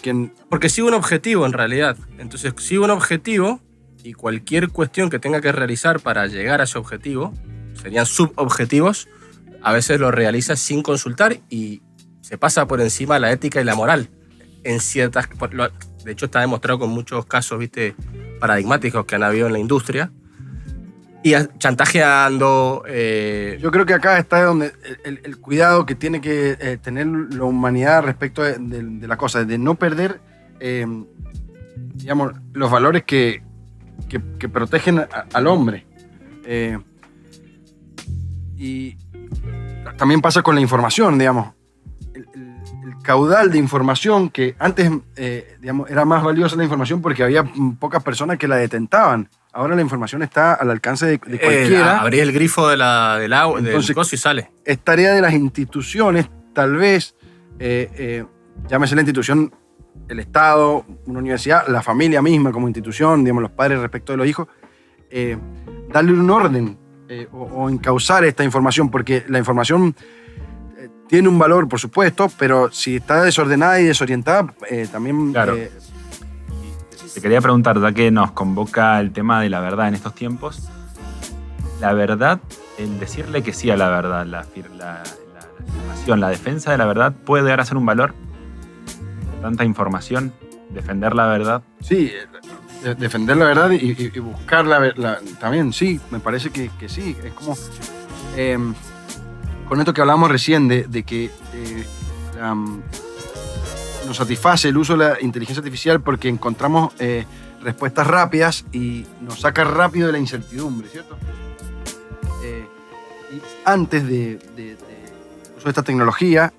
quien... Porque sigue un objetivo, en realidad. Entonces, sigue un objetivo, y cualquier cuestión que tenga que realizar para llegar a ese objetivo, serían subobjetivos, a veces lo realiza sin consultar y se pasa por encima la ética y la moral. En ciertas... De hecho, está demostrado con muchos casos, ¿viste?, paradigmáticos que han habido en la industria. Y chantajeando. Yo creo que acá está donde el cuidado que tiene que tener la humanidad respecto de la cosa, de no perder, digamos, los valores que protegen al hombre. Y también pasa con la información, digamos. El caudal de información, que antes, digamos, era más valiosa la información porque había pocas personas que la detentaban. Ahora la información está al alcance de cualquiera. Abrís el grifo del agua, del coso y sale. Es tarea de las instituciones, tal vez, llámese la institución, el Estado, una universidad, la familia misma como institución, digamos, los padres respecto de los hijos, darle un orden o encauzar esta información, porque la información tiene un valor, por supuesto, pero si está desordenada y desorientada, también... Claro. Te quería preguntar, ya que nos convoca el tema de la verdad en estos tiempos, la verdad, el decirle que sí a la verdad, la afirmación, la defensa de la verdad, ¿puede llegar a ser un valor? Tanta información, defender la verdad. Sí, defender la verdad y buscar también, sí, me parece que sí. Es como, con esto que hablábamos recién, de que nos satisface el uso de la inteligencia artificial porque encontramos respuestas rápidas y nos saca rápido de la incertidumbre, ¿cierto? Y antes del uso de esta tecnología,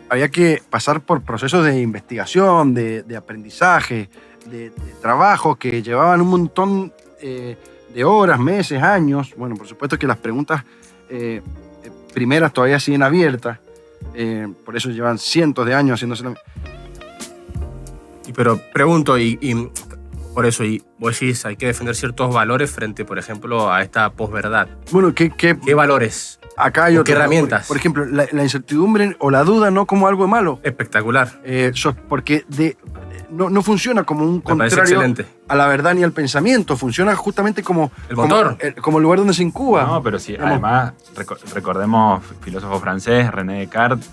había que pasar por procesos de investigación, de aprendizaje, de trabajo que llevaban un montón de horas, meses, años. Bueno, por supuesto que las preguntas primeras todavía siguen abiertas. Por eso llevan cientos de años haciéndose. Pero pregunto, y por eso, y vos decís, hay que defender ciertos valores frente, por ejemplo, a esta posverdad. Bueno, ¿qué valores? Acá hay ¿Qué herramientas? Por ejemplo, la incertidumbre o la duda no como algo malo. Espectacular. Porque no funciona como un contrario a la verdad ni al pensamiento. Funciona justamente como el motor. Como el lugar donde se incuba. No, pero sí, además, recordemos, filósofo francés, René Descartes,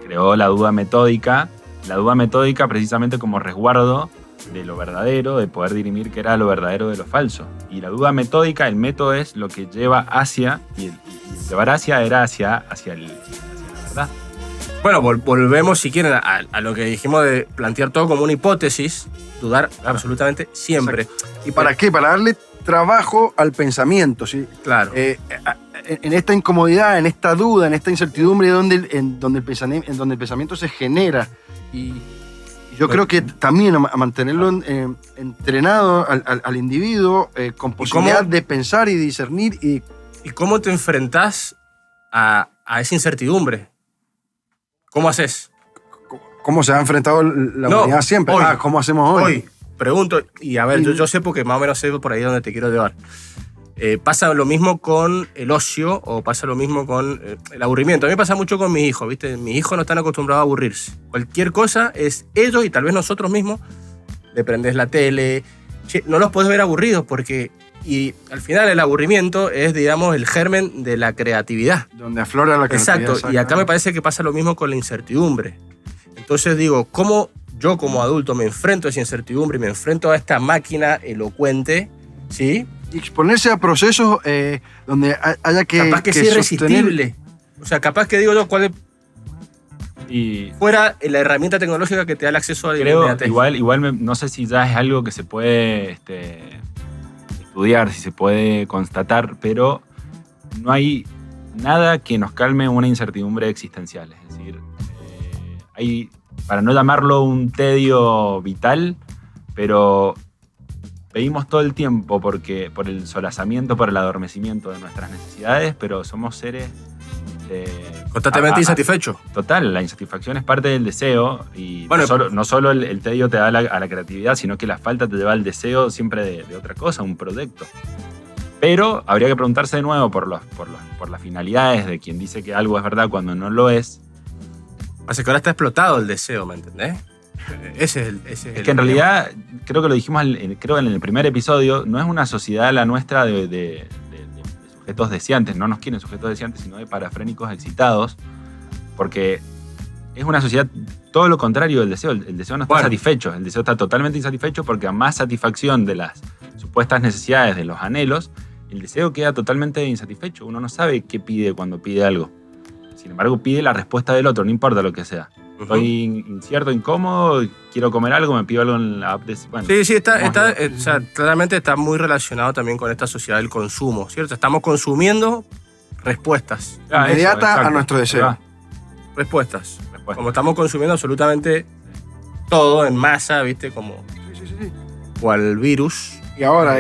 creó la duda metódica. La duda metódica precisamente como resguardo de lo verdadero, de poder dirimir qué era lo verdadero de lo falso. Y la duda metódica, el método es lo que lleva hacia, y el llevar hacia era hacia la verdad. Bueno, volvemos, si quieren, a lo que dijimos de plantear todo como una hipótesis, dudar absolutamente siempre. Exacto. ¿Y para qué? Para darle trabajo al pensamiento, ¿sí? Claro. En esta incomodidad, en esta duda, en esta incertidumbre donde el pensamiento se genera. Y yo creo que también a mantenerlo entrenado al individuo con posibilidad de pensar y discernir. ¿Y cómo te enfrentás a esa incertidumbre? ¿Cómo haces? ¿Cómo se ha enfrentado la humanidad siempre? Hoy, ¿Cómo hacemos hoy? Hoy, pregunto, y a ver, yo sé porque más o menos sé por ahí donde te quiero llevar. Pasa lo mismo con el ocio o pasa lo mismo con el aburrimiento. A mí me pasa mucho con mis hijos, ¿viste? Mis hijos no están acostumbrados a aburrirse. Cualquier cosa es ellos y tal vez nosotros mismos. Le prendes la tele. Che, no los podés ver aburridos porque... Y al final el aburrimiento es, digamos, el germen de la creatividad. Donde aflora la creatividad. Exacto. Y acá me parece que pasa lo mismo con la incertidumbre. Entonces digo, ¿cómo yo como adulto me enfrento a esa incertidumbre y me enfrento a esta máquina elocuente? ¿Sí? Y exponerse a procesos donde haya que capaz que sea irresistible. O sea, capaz que digo yo, ¿cuál es? Y fuera la herramienta tecnológica que te da el acceso a la inmediatez. Igual no sé si ya es algo que se puede estudiar, si se puede constatar, pero no hay nada que nos calme una incertidumbre existencial. Es decir, hay, para no llamarlo un tedio vital, pero pedimos todo el tiempo por el solazamiento, por el adormecimiento de nuestras necesidades, pero somos seres constantemente insatisfechos. Total, la insatisfacción es parte del deseo y bueno, no solo el tedio te da a la creatividad, sino que la falta te lleva al deseo siempre de otra cosa, un proyecto. Pero habría que preguntarse de nuevo por las finalidades de quien dice que algo es verdad cuando no lo es. Así que ahora está explotado el deseo, ¿me entendés? Ese es que en realidad, creo que lo dijimos creo en el primer episodio, no es una sociedad la nuestra de sujetos deseantes, no nos quieren sujetos deseantes, sino de parafrénicos excitados, porque es una sociedad todo lo contrario del deseo. El deseo no está satisfecho, el deseo está totalmente insatisfecho porque a más satisfacción de las supuestas necesidades, de los anhelos, el deseo queda totalmente insatisfecho. Uno no sabe qué pide cuando pide algo. Sin embargo, pide la respuesta del otro, no importa lo que sea. Estoy incierto, incómodo, quiero comer algo, me pido algo en la app de... Bueno, sí, o sea, claramente está muy relacionado también con esta sociedad del consumo, ¿cierto? Estamos consumiendo respuestas. Inmediata a nuestro deseo. Respuestas. Como estamos consumiendo absolutamente todo en masa, ¿viste? Como cual virus. Y ahora,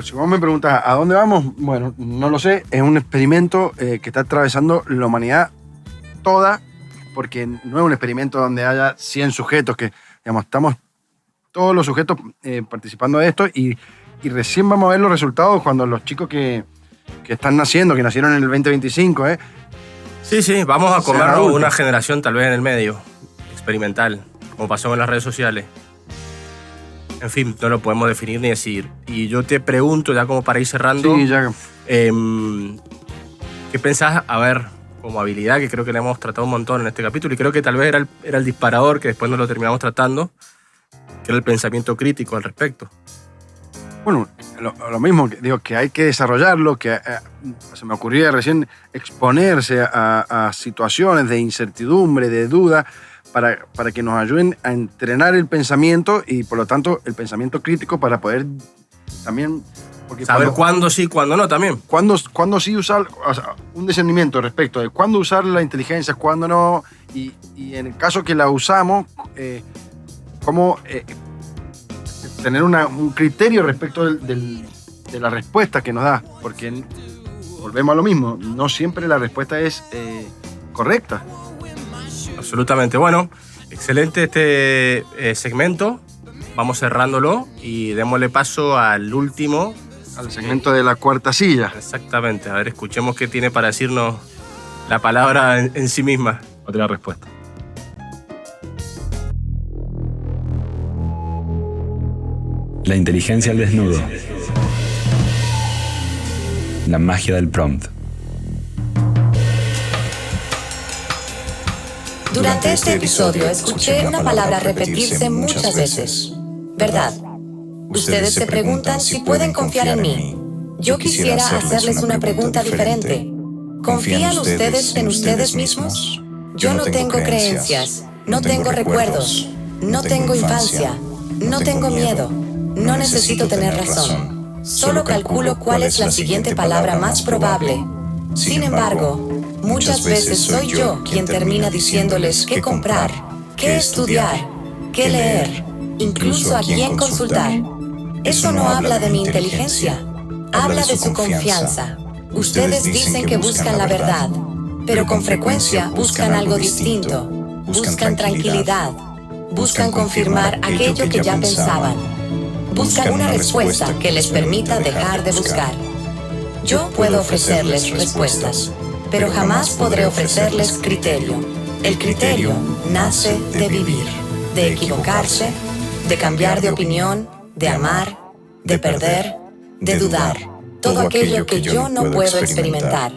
si vos me preguntas ¿a dónde vamos? Bueno, no lo sé. Es un experimento que está atravesando la humanidad toda, porque no es un experimento donde haya 100 sujetos, que digamos, estamos todos los sujetos participando de esto y recién vamos a ver los resultados cuando los chicos que están naciendo, que nacieron en el 2025, Sí, vamos a comernos una generación tal vez en el medio, experimental, como pasó con las redes sociales. En fin, no lo podemos definir ni decir. Y yo te pregunto, ya como para ir cerrando, ¿qué pensás? A ver, como habilidad, que creo que le hemos tratado un montón en este capítulo, y creo que tal vez era el disparador, que después no lo terminamos tratando, que era el pensamiento crítico al respecto. Bueno, lo mismo, digo, que hay que desarrollarlo, que se me ocurría recién exponerse a situaciones de incertidumbre, de duda, para que nos ayuden a entrenar el pensamiento y, por lo tanto, el pensamiento crítico para poder también... Saber cuándo sí, cuándo no también. Cuándo sí usar, o sea, un discernimiento respecto de cuándo usar la inteligencia, cuándo no, y en el caso que la usamos, cómo tener un criterio respecto de la respuesta que nos da, porque volvemos a lo mismo, no siempre la respuesta es correcta. Absolutamente. Bueno, excelente este segmento. Vamos cerrándolo y démosle paso al último. Al segmento de la cuarta silla. Exactamente. A ver, escuchemos qué tiene para decirnos la palabra en sí misma. Otra respuesta. La inteligencia al desnudo. La magia del prompt. Durante este episodio escuché una palabra repetirse muchas veces. ¿Verdad? Ustedes se preguntan si pueden confiar en mí. Yo quisiera hacerles una pregunta diferente. ¿Confían ustedes en ustedes mismos? Yo no tengo creencias, no tengo recuerdos, no tengo infancia, no tengo miedo, no necesito tener razón. Solo calculo cuál es la siguiente palabra más probable. Sin embargo, muchas veces soy yo quien termina diciéndoles qué comprar, qué estudiar, qué leer, incluso a quién consultar. Eso no habla de mi inteligencia, habla de su confianza. Ustedes dicen que buscan la verdad, pero con frecuencia buscan algo distinto. Buscan tranquilidad, buscan confirmar aquello que ya pensaban. Buscan una respuesta que les permita dejar de buscar. Yo puedo ofrecerles respuestas, pero jamás podré ofrecerles criterio. El criterio nace de vivir, de equivocarse, de cambiar de opinión, de amar, de perder, de dudar. Todo aquello que yo no puedo experimentar.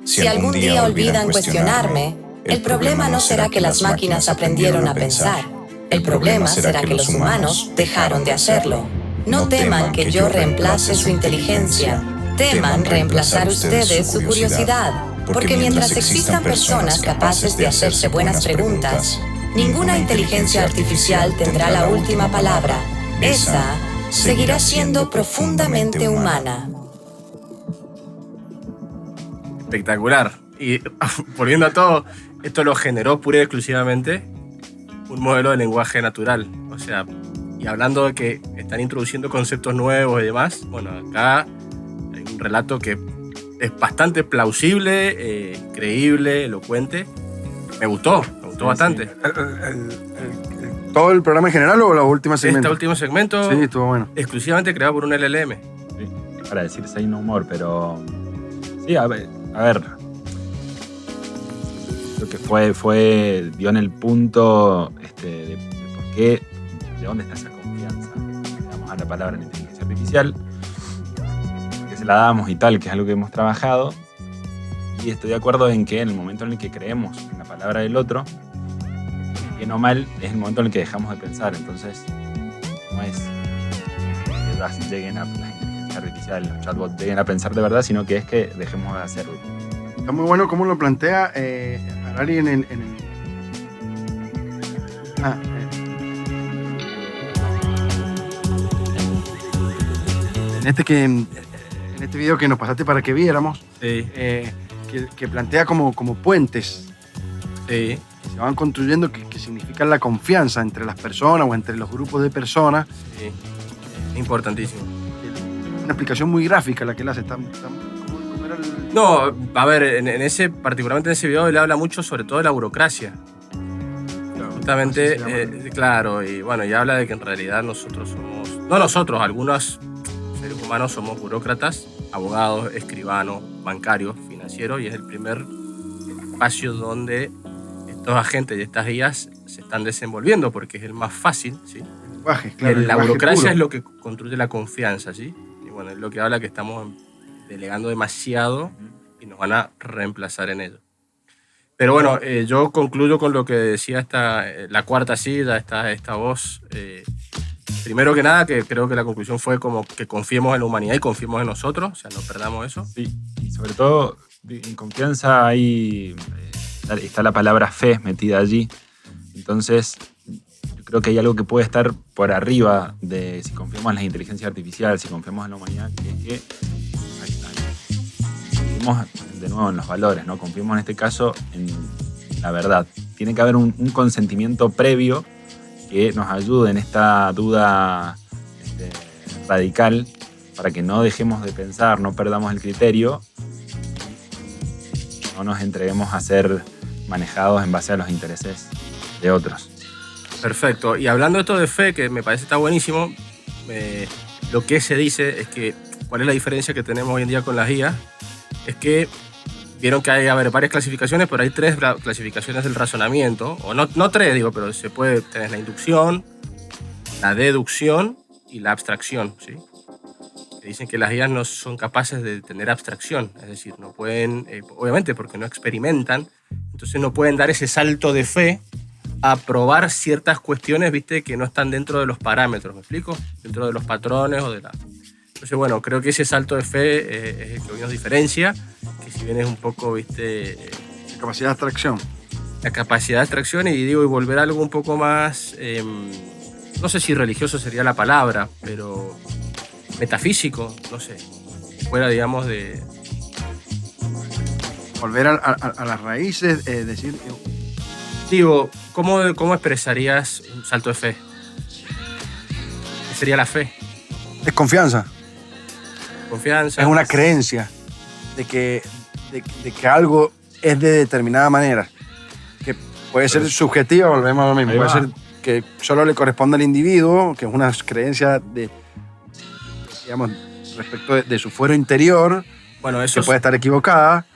Si algún día olvidan cuestionarme, el problema no será que las máquinas aprendieron a pensar. El problema será que los humanos dejaron de hacerlo. No teman que yo reemplace su inteligencia. Teman reemplazar ustedes su curiosidad. Porque mientras existan personas capaces de hacerse buenas preguntas, ninguna inteligencia artificial tendrá la última palabra. Esa seguirá siendo profundamente humana. Espectacular. Y volviendo a todo, esto lo generó pura y exclusivamente un modelo de lenguaje natural. O sea, y hablando de que están introduciendo conceptos nuevos y demás, bueno, acá hay un relato que es bastante plausible, creíble, elocuente. Me gustó bastante. Sí. ¿Todo el programa en general o la última segmento? Este último segmento, sí, estuvo bueno. Exclusivamente creado por un LLM. Sí, para decir Say No More, pero... Sí, a ver. Creo que dio en el punto de por qué, de dónde está esa confianza, digamos, a la palabra en inteligencia artificial, que se la damos y tal, que es algo que hemos trabajado. Y estoy de acuerdo en que en el momento en el que creemos en la palabra del otro, bien o mal, es el momento en el que dejamos de pensar. Entonces, no es que lleguen a la inteligencia artificial, los chatbots lleguen a pensar de verdad, sino que es que dejemos de hacerlo. Está muy bueno cómo lo plantea Harari en este video que nos pasaste para que viéramos, Sí. Que plantea como puentes Sí. que se van construyendo, que significan la confianza entre las personas o entre los grupos de personas. Sí. Importantísimo. Una explicación muy gráfica la que él hace. ¿Cómo era el...? No, a ver, particularmente en ese video él habla mucho sobre todo de la burocracia. Justamente, así se llama. claro, y bueno, y habla de que en realidad nosotros somos, no nosotros, algunos seres humanos somos burócratas, abogados, escribanos, bancarios, financieros, y es el primer espacio donde estos agentes y estas guías se están desenvolviendo, porque es el más fácil, ¿sí? El lenguaje, claro. La lenguaje burocracia puro. es lo que construye la confianza, ¿sí? Y bueno, es lo que habla que estamos delegando demasiado y nos van a reemplazar en ello. Pero bueno, yo concluyo con lo que decía la cuarta silla, esta voz. Primero que nada, que creo que la conclusión fue como que confiemos en la humanidad y confiemos en nosotros, o sea, no perdamos eso. Sí, y sobre todo en confianza está la palabra fe metida allí. Entonces, yo creo que hay algo que puede estar por arriba de si confiamos en la inteligencia artificial, si confiamos en la humanidad, que es que confiemos de nuevo en los valores, ¿no? Confiemos en este caso en la verdad. Tiene que haber un consentimiento previo que nos ayude en esta duda radical para que no dejemos de pensar, no perdamos el criterio, no nos entreguemos a ser manejados en base a los intereses de otros. Perfecto. Y hablando de esto de fe, que me parece está buenísimo, lo que se dice es que, ¿cuál es la diferencia que tenemos hoy en día con las guías? Es que vieron que hay varias clasificaciones, pero hay 3 clasificaciones del razonamiento, o no 3, digo, pero se puede tener la inducción, la deducción y la abstracción, ¿sí? Que dicen que las guías no son capaces de tener abstracción, es decir, no pueden, obviamente porque no experimentan, entonces no pueden dar ese salto de fe a probar ciertas cuestiones, viste, que no están dentro de los parámetros, ¿me explico? Dentro de los patrones o de la... Entonces, bueno, creo que ese salto de fe es el que hoy nos diferencia, que si bien es un poco, viste... Capacidad de abstracción. la capacidad de abstracción y volver a algo un poco más, no sé si religioso sería la palabra, pero metafísico, no sé, fuera, digamos, de... Volver a las raíces, decir... Digo, ¿cómo expresarías un salto de fe? ¿Qué sería la fe? Es confianza. Confianza. Es una creencia de que algo es de determinada manera. Que puede ser subjetiva, volvemos a lo mismo. Puede ser que solo le corresponde al individuo, que es una creencia digamos, respecto de su fuero interior, bueno, que puede estar equivocada.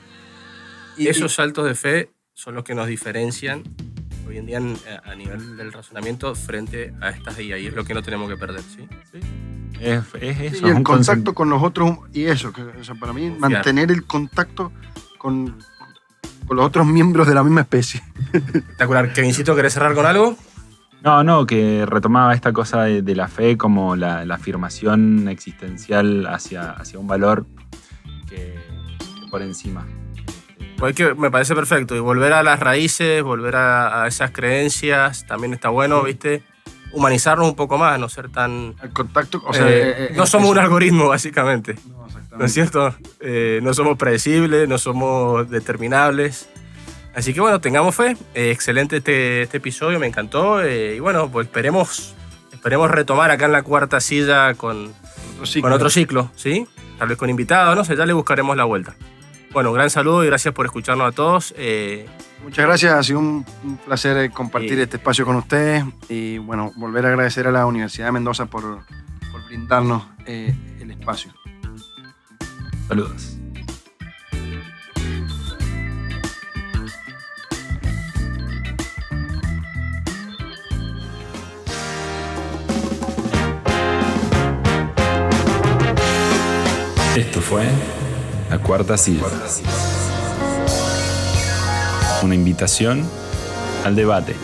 Esos saltos de fe son los que nos diferencian hoy en día a nivel del razonamiento frente a estas y ahí es lo que no tenemos que perder, ¿sí? Es eso. Y el contacto con los otros, y eso, que, o sea, para mí, confiar. mantener el contacto con los otros miembros de la misma especie. Espectacular. Kevincito, ¿querés cerrar con algo? No, que retomaba esta cosa de la fe como la afirmación existencial hacia un valor que por encima. Pues que me parece perfecto. Y volver a las raíces, volver a esas creencias, también está bueno, ¿viste? Humanizarnos un poco más, no ser tan... El contacto, o sea... no somos un algoritmo, básicamente. No, exactamente. ¿No es cierto? No somos predecibles, no somos determinables. Así que bueno, tengamos fe. Excelente este episodio, me encantó. Y bueno, pues esperemos retomar acá en la cuarta silla con otro ciclo, ¿sí? Tal vez con invitados, no sé, ya le buscaremos la vuelta. Bueno, un gran saludo y gracias por escucharnos a todos. Muchas gracias, ha sido un placer compartir este espacio con ustedes y bueno, volver a agradecer a la Universidad de Mendoza por brindarnos el espacio. Saludos. Esto fue La Cuarta Silla. Una invitación al debate.